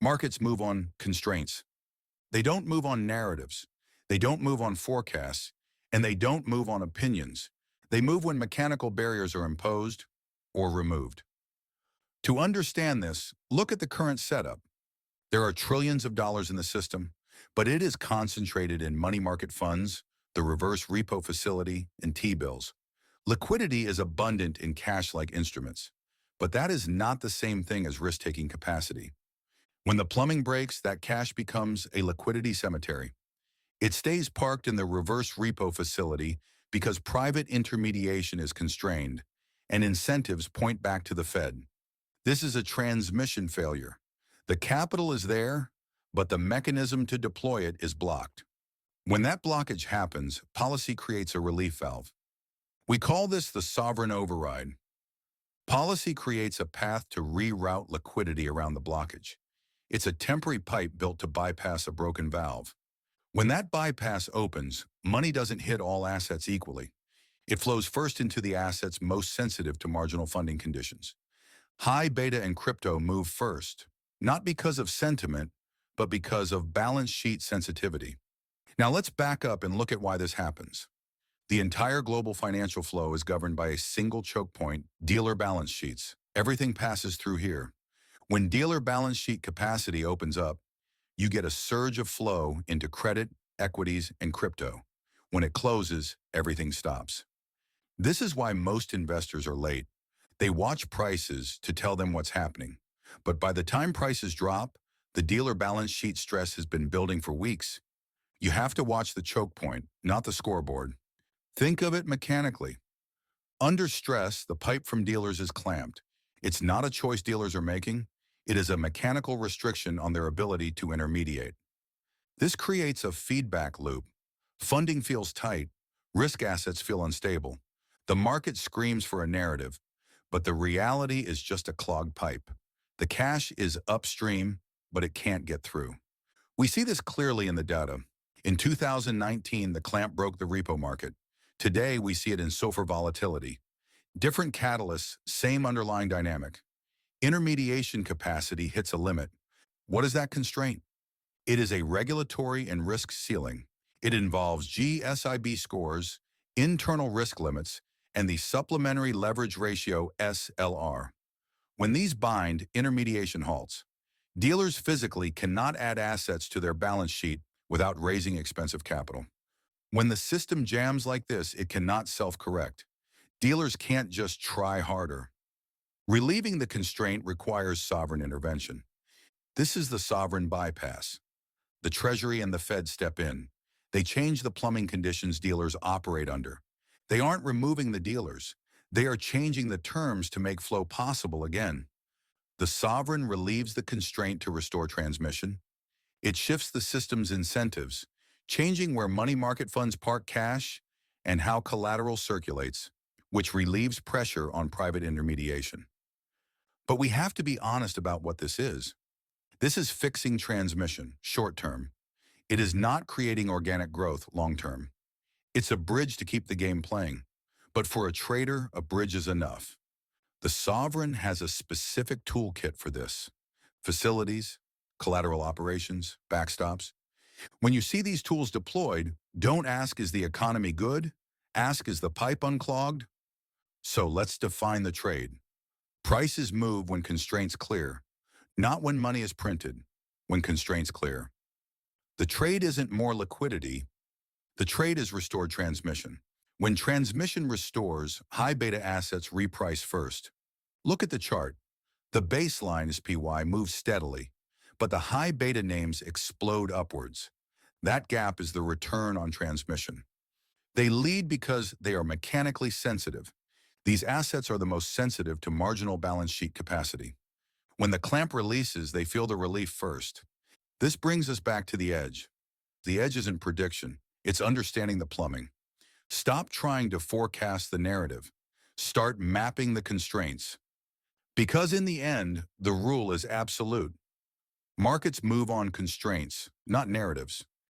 Markets move on constraints. They don't move on narratives. They don't move on forecasts, and they don't move on opinions. They move when mechanical barriers are imposed or removed. To understand this, look at the current setup. There are trillions of dollars in the system, but it is concentrated in money market funds, the reverse repo facility, and T-bills. Liquidity is abundant in cash-like instruments, but that is not the same thing as risk-taking capacity. When the plumbing breaks, that cash becomes a liquidity cemetery. It stays parked in the reverse repo facility because private intermediation is constrained and incentives point back to the Fed. This is a transmission failure. The capital is there, but the mechanism to deploy it is blocked. When that blockage happens, policy creates a relief valve. We call this the sovereign override. Policy creates a path to reroute liquidity around the blockage. It's a temporary pipe built to bypass a broken valve. When that bypass opens, money doesn't hit all assets equally. It flows first into the assets most sensitive to marginal funding conditions. High beta and crypto move first, not because of sentiment, but because of balance sheet sensitivity. Now let's back up and look at why this happens. The entire global financial flow is governed by a single choke point, dealer balance sheets. Everything passes through here. When dealer balance sheet capacity opens up, you get a surge of flow into credit, equities, and crypto. When it closes, everything stops. This is why most investors are late. They watch prices to tell them what's happening. But by the time prices drop, the dealer balance sheet stress has been building for weeks. You have to watch the choke point, not the scoreboard. Think of it mechanically. Under stress, the pipe from dealers is clamped. It's not a choice dealers are making. It is a mechanical restriction on their ability to intermediate. This creates a feedback loop. Funding feels tight. Risk assets feel unstable. The market screams for a narrative, but the reality is just a clogged pipe. The cash is upstream, but it can't get through. We see this clearly in the data. In 2019, the clamp broke the repo market. Today, we see it in SOFR volatility. Different catalysts, same underlying dynamic. Intermediation capacity hits a limit. What is that constraint? It is a regulatory and risk ceiling. It involves GSIB scores, internal risk limits, and the supplementary leverage ratio SLR. When these bind, intermediation halts. Dealers physically cannot add assets to their balance sheet without raising expensive capital. When the system jams like this, it cannot self-correct. Dealers can't just try harder. Relieving the constraint requires sovereign intervention. This is the sovereign bypass. The Treasury and the Fed step in. They change the plumbing conditions dealers operate under. They aren't removing the dealers. They are changing the terms to make flow possible again. The sovereign relieves the constraint to restore transmission. It shifts the system's incentives, changing where money market funds park cash and how collateral circulates, which relieves pressure on private intermediation. But we have to be honest about what this is. This is fixing transmission, short term. It is not creating organic growth, long term. It's a bridge to keep the game playing. But for a trader, a bridge is enough. The sovereign has a specific toolkit for this. Facilities, collateral operations, backstops. When you see these tools deployed, don't ask, is the economy good? Ask, is the pipe unclogged? So let's define the trade. Prices move when constraints clear, not when money is printed, when constraints clear. The trade isn't more liquidity. The trade is restored transmission. When transmission restores, high beta assets reprice first. Look at the chart. The baseline SPY moves steadily, but the high beta names explode upwards. That gap is the return on transmission. They lead because they are mechanically sensitive. These assets are the most sensitive to marginal balance sheet capacity. When the clamp releases, they feel the relief first. This brings us back to the edge. The edge isn't prediction. It's understanding the plumbing. Stop trying to forecast the narrative. Start mapping the constraints. Because in the end, the rule is absolute. Markets move on constraints, not narratives.